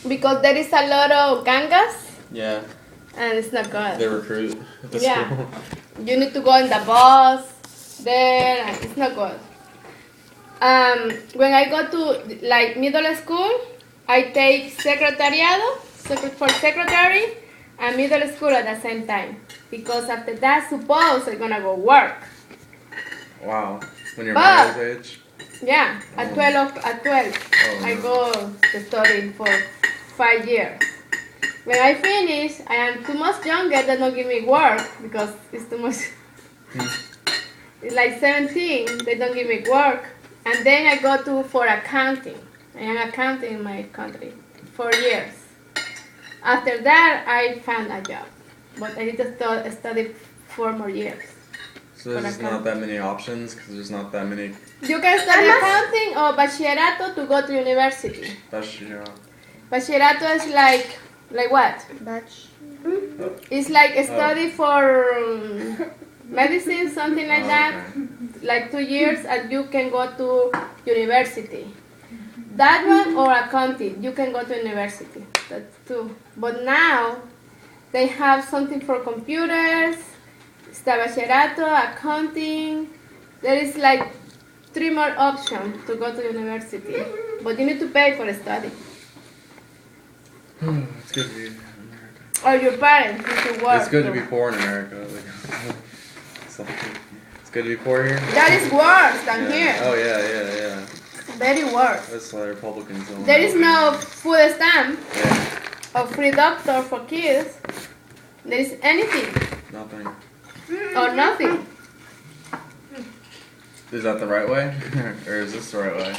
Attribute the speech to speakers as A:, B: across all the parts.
A: because there is a lot of gangas.
B: Yeah.
A: And it's not good.
B: They recruit at the
A: Yeah.
B: school.
A: You need to go in the bus there, and it's not good. When I go to like middle school, I take for secretary, and middle school at the same time. Because after that, suppose I'm gonna go work.
B: Wow. When you're my age?
A: Yeah, at 12,
B: Oh,
A: I
B: no.
A: go to study for 5 years. When I finish, I am too much younger. They don't give me work because it's too much. It's like 17. They don't give me work, and then I go for accounting. I am accounting in my country 4 years. After that, I found a job, but I need to study 4 more years.
B: So there's not that many options because there's not that many.
A: You can study accounting or bachillerato to go to university. Bachillerato is like what? It's like a study for medicine, something like that.
B: Okay.
A: Like 2 years, and you can go to university. That one or accounting, you can go to university. That's two. But now they have something for computers. It's the bachillerato, accounting. There is like 3 more options to go to university. But you need to pay for the study.
B: It's good to be in America.
A: Or your parents need to work.
B: It's good to be poor in America. It's good to be poor here.
A: That is worse than here.
B: Oh yeah.
A: Very worse.
B: That's why Republicans don't.
A: There is no food stamp
B: Yeah.
A: or free doctor for kids. There is anything
B: Nothing.
A: or nothing.
B: Is that the right way, or is this the right way?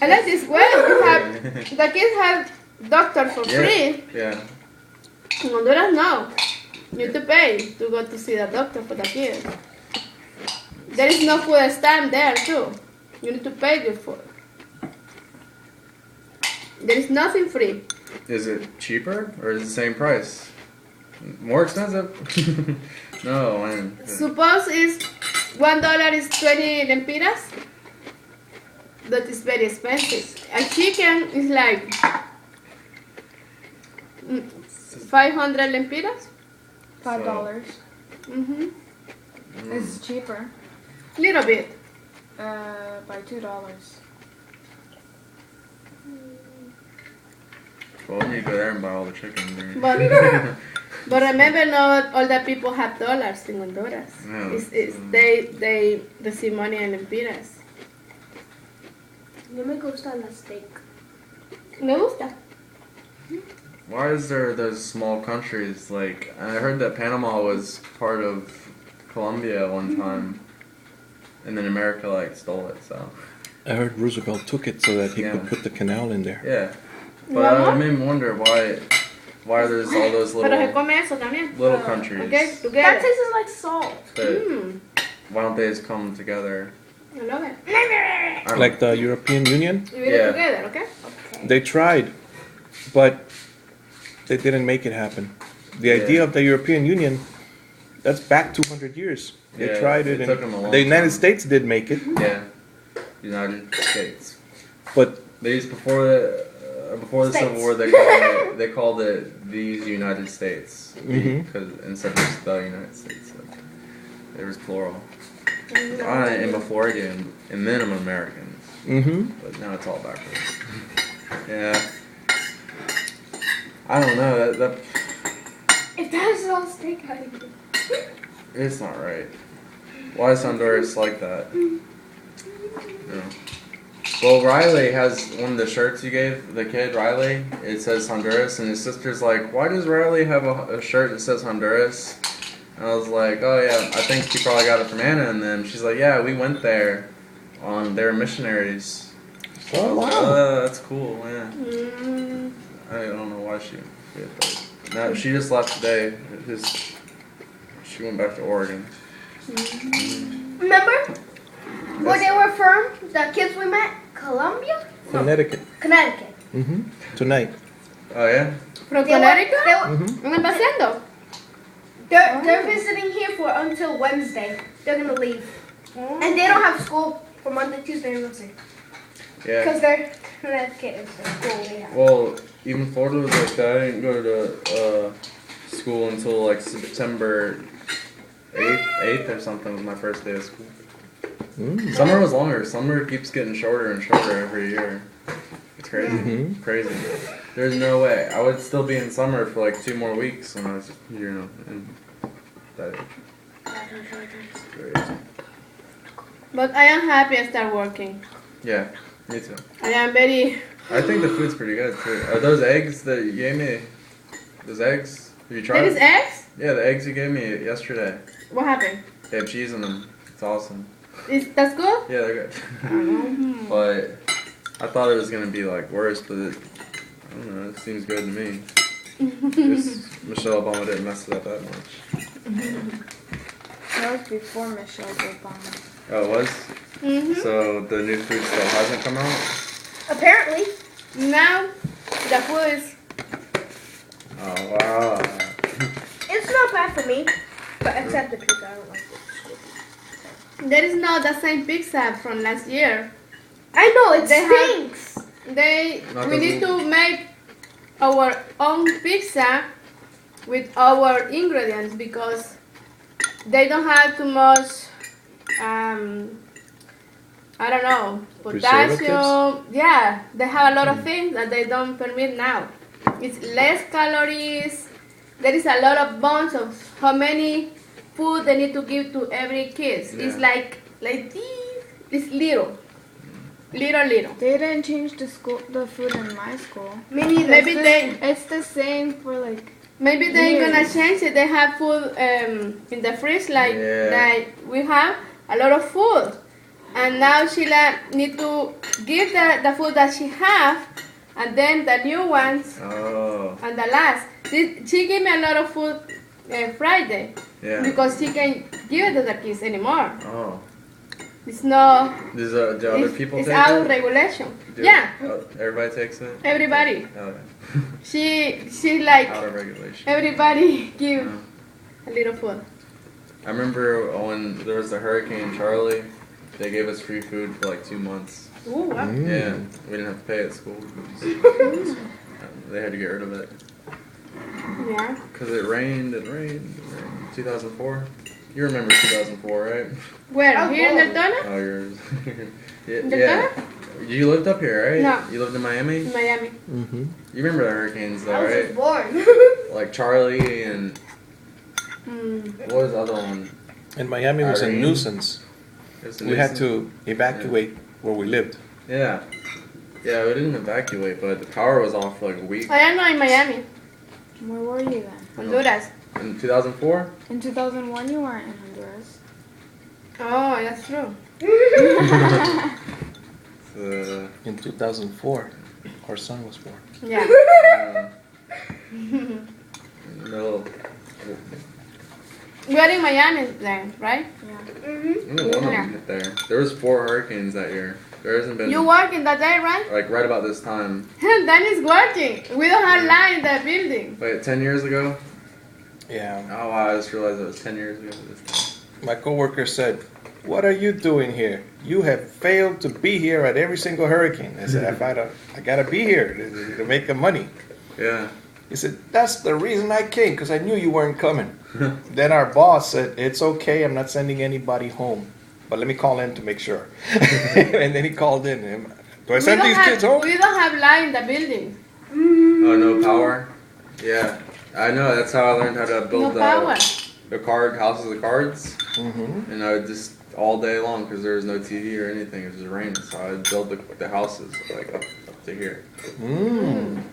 A: And that is well. The kids have doctor for free.
B: Yeah.
A: In Honduras, no. You need to pay to go to see the doctor for the kids. There is no food stamp there too. You need to pay your food. There is nothing free.
B: Is it cheaper or is it the same price? More expensive? No, man.
A: Suppose is $1 is 20 lempiras. That is very expensive. A chicken is like 500 lempiras.
C: $5.
A: Mm-hmm.
C: It's cheaper.
A: Little bit.
C: By $2.
B: Well, we need to go there and buy all the chicken.
A: But remember, not all the people have dollars in Honduras.
B: No.
A: They receive money in lempiras.
D: No me gusta la steak.
A: Me gusta.
B: Why is there those small countries like? I heard that Panama was part of Colombia one time, and then America like stole it. So.
E: I heard Roosevelt took it so that he could put the canal in there.
B: Yeah, but it made me wonder why there's all those
A: Pero se come eso también.
B: little countries.
A: Okay,
D: That
A: together.
D: tastes like salt.
B: That, why don't they just come together?
A: I love it.
E: Like the European Union,
A: You eat it together, okay?
E: they tried, but they didn't make it happen. The idea of the European Union, that's back 200 years. They
B: Yeah,
E: tried
B: it
E: it,
B: took them a long
E: and the United
B: time.
E: States did make it,
B: Yeah, United States.
E: but
B: They used before the Civil War they called it these United States because instead of just the United States, like, it was plural. And before again, and then I'm American, but now it's all backwards. Yeah, I don't know that
D: If that is all steak, how do you do?
B: it's not right. Why is Honduras like that? No. Well, Riley has one of the shirts you gave the kid, Riley. It says Honduras, and his sister's like, why does Riley have a shirt that says Honduras? And I was like, oh yeah, I think he probably got it from Anna and them. She's like, yeah, we went there on their missionaries. So
E: Oh,
B: I was like,
E: wow.
B: oh, that's cool, yeah. I don't know why she did that. No, she just left today. She went back to Oregon.
D: Remember where they were from? The kids we met? Colombia? No,
E: Connecticut.
D: Connecticut.
E: Tonight.
B: Oh yeah?
A: From
D: They were-
A: Connecticut?
D: they were-
A: ¿Dónde está haciendo?
D: They're visiting here for until Wednesday. They're gonna leave, and they don't have school for Monday, Tuesday, and Wednesday
B: Yeah.
D: because they're Connecticut is the school they have.
B: Well, even Florida was like that. I didn't go to school until like September 8th or something was my first day of school. Summer was longer. Summer keeps getting shorter and shorter every year. It's crazy. Crazy. There's no way. I would still be in summer for like 2 more weeks when I was, in that age. Crazy.
A: But I am happy I start working.
B: Yeah, me too.
A: I am very.
B: I think the food's pretty good too. Are those eggs that you gave me? Those eggs? Have you tried?
A: There is eggs?
B: Yeah, the eggs you gave me yesterday.
A: What happened?
B: They have cheese in them. It's awesome.
A: That's good?
B: Yeah, they're good. But I thought it was gonna be like worse, but I don't know. It seems good to me. Just Michelle Obama didn't mess it up that much.
C: That was before Michelle Obama.
B: Oh, it was? So the new food still hasn't come out?
D: Apparently.
A: Now, the food is.
B: Oh, wow.
D: It's not bad for me. But except the pizza, I don't like it.
A: There is not the same pizza from last year.
D: I know, it
A: They have-
D: stinks.
A: We need to make our own pizza with our ingredients because they don't have too much, I don't know, potassium. Yeah, they have a lot of things that they don't permit now. It's less calories. There is a lot of bunch of how many food they need to give to every kid.
B: Yeah.
A: It's like this. It's little. Little.
C: They didn't change the food in my school.
D: Me neither.
A: Maybe they.
C: It's the same for like.
A: Maybe they're
C: Years.
A: gonna change it. They have food in the fridge like
B: Yeah.
A: we have a lot of food, and now she need to give the food that she have, and then the new ones
B: Oh,
A: and the last. She gave me a lot of food Friday
B: yeah.
A: because she can't give it to the kids anymore.
B: Oh.
A: It's no.
B: Do other people
A: it's
B: take
A: out
B: it?
A: regulation.
B: Do-
A: Yeah,
B: oh, everybody takes it?
A: everybody.
B: Okay.
A: She like
B: Out of regulation.
A: everybody give
B: Oh.
A: a little food.
B: I remember when there was the Hurricane Charlie, they gave us free food for like 2 months.
A: Ooh, wow.
B: Yeah, we didn't have to pay at school. They had to get rid of it.
A: Yeah.
B: Because it rained. 2004? You remember 2004, right?
A: Where?
D: Oh,
A: Here in
D: whoa.
A: Deltona?
B: Oh, yours. Yeah.
A: Deltona?
B: You lived up here, right?
A: No.
B: You lived in Miami?
A: In Miami.
B: You remember the hurricanes, though,
D: I was
B: right?
D: just born.
B: Like Charlie and what was the other one?
E: In Miami, it was a
B: Irene.
E: nuisance.
B: It was a
E: We had
B: nuisance.
E: to evacuate where we lived.
B: Yeah. Yeah, we didn't evacuate, but the power was off for like a week.
A: I am not in Miami.
C: Where were you then?
A: Honduras.
B: In 2004?
C: In 2001, you weren't in Honduras.
A: Oh, that's true.
E: In 2004, our son was born.
A: Yeah.
B: No.
A: We are in Miami then, right?
C: Yeah.
B: Only one of them hit there. There was 4 hurricanes that year. There hasn't been
A: You working that day, right?
B: like right about this time.
A: Dan is working. We don't have light in the building.
B: Wait, 10 years ago?
E: Yeah.
B: Oh wow, I just realized it was 10 years ago this time.
E: My coworker said, "What are you doing here? You have failed to be here at every single hurricane." I said, I gotta be here to make the money.
B: Yeah.
E: He said, "That's the reason I came, because I knew you weren't coming." Then our boss said, "It's okay, I'm not sending anybody home. But let me call in to make sure." And then he called in. Do I send these kids home?
A: We don't have light in the building.
B: Oh, no power? Yeah. I know, that's how I learned how to
A: No
B: build
A: power.
B: the houses of cards.
E: Mm-hmm.
B: And I would just, all day long, because there was no TV or anything, it was just raining. So I would build the houses like up to here.
E: Mm.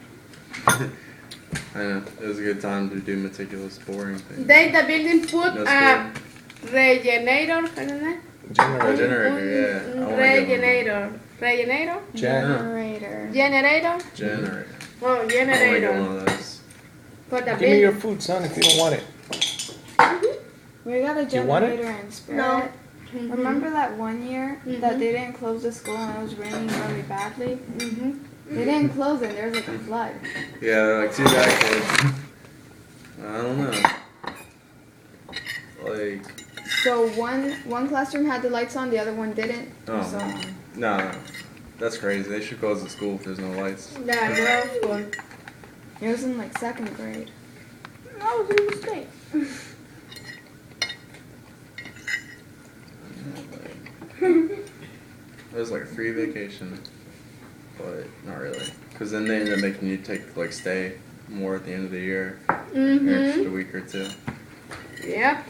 B: I know, it was a good time to do meticulous, boring things.
A: They the building put
B: No
A: a regenerator. I don't know.
B: Generator, yeah. I wanna get one.
A: Regenerator.
C: Generator.
A: Generator.
B: Generator.
A: Oh,
B: I want to get
A: generator.
B: one of those.
A: For the
E: Give me your
A: building.
E: food, son, if you don't want it.
C: We got a
E: You want it?
C: generator in Spirit.
D: No.
C: Remember that one year that they didn't close the school and it was raining really badly?
A: Mm-hmm.
C: They didn't close it. There was like a flood.
B: Yeah, they're like 2 bad kids. I don't know. Like,
C: So one classroom had the lights on, the other one didn't.
B: Oh.
C: So
B: no. That's crazy. They should close the school if there's no lights.
A: Yeah, no school.
C: It was in like 2nd grade.
D: That was a mistake.
B: It was like a free vacation, but not really. Because then they ended up making you stay more at the end of the year, an extra week or two.
A: Yep.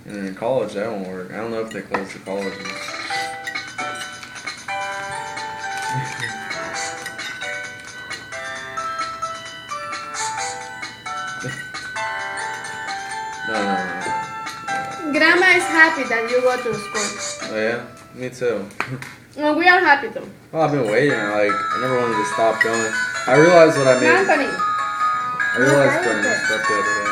B: And then in college, that won't work. I don't know if they closed the colleges. No.
A: Grandma is happy that you go to school.
B: Oh yeah? Me too.
A: Well, we are happy too.
B: Well, I've been waiting. I never wanted to stop going. I realized what I made.
A: Anthony.
B: I realized what I messed up the other day.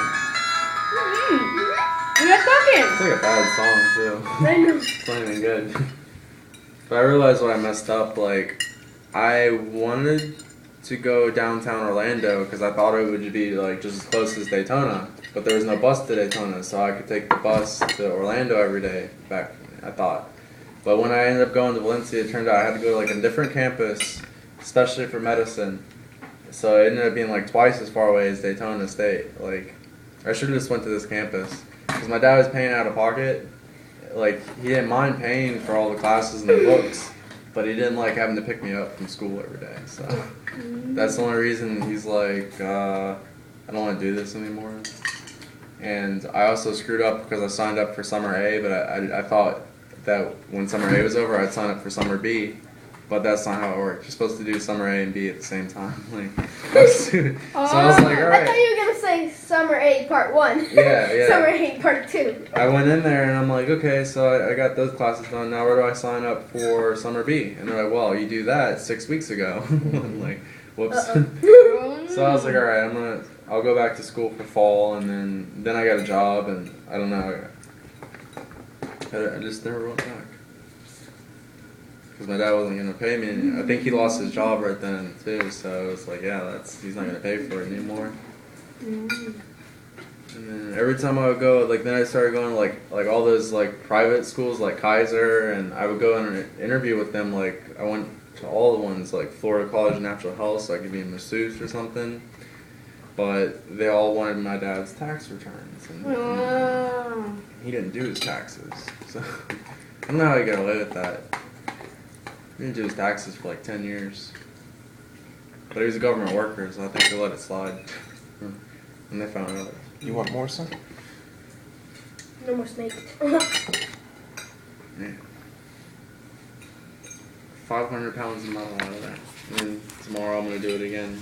A: We are talking.
B: It's like a bad song too.
D: I know.
B: It's not even good. But I realized what I messed up. Like, I wanted to go downtown Orlando because I thought it would be like just as close as Daytona. But there was no bus to Daytona, so I could take the bus to Orlando every day. Back, I thought. But when I ended up going to Valencia, it turned out I had to go to like a different campus, especially for medicine. So it ended up being like twice as far away as Daytona State. Like, I should have just went to this campus because my dad was paying out of pocket. Like, he didn't mind paying for all the classes and the books, but he didn't like having to pick me up from school every day. So that's the only reason he's like, I don't want to do this anymore. And I also screwed up because I signed up for summer A, but I thought that when summer A was over, I'd sign up for summer B. But that's not how it works. You're supposed to do summer A and B at the same time. Like, so I was like, all
D: I thought
B: right.
D: you were gonna say summer 8 part 1.
B: Yeah.
D: Summer 8 part 2.
B: I went in there and I'm like, okay, so I got those classes done. Now where do I sign up for summer B? And they're like, well, you do that 6 weeks ago. I'm like, whoops. So I was like, all right, I'll go back to school for fall, and then I got a job, and I don't know. I just never went back. Because my dad wasn't going to pay me. I think he lost his job right then, too. So it's like, yeah, he's not going to pay for it anymore. And then every time I would go, like, then I started going to, like all those, like, private schools, like Kaiser. And I would go and interview with them. Like, I went to all the ones, like Florida College of Natural Health, so I could be a masseuse or something. But they all wanted my dad's tax returns. And he didn't do his taxes. So I don't know how he got away with that. He didn't do his taxes for like 10 years. But he was a government worker, so I think they let it slide. And they found out.
E: You want more, son?
D: No more snakes.
B: Yeah. 500 pounds a mile out of that. And then tomorrow I'm going to do it again.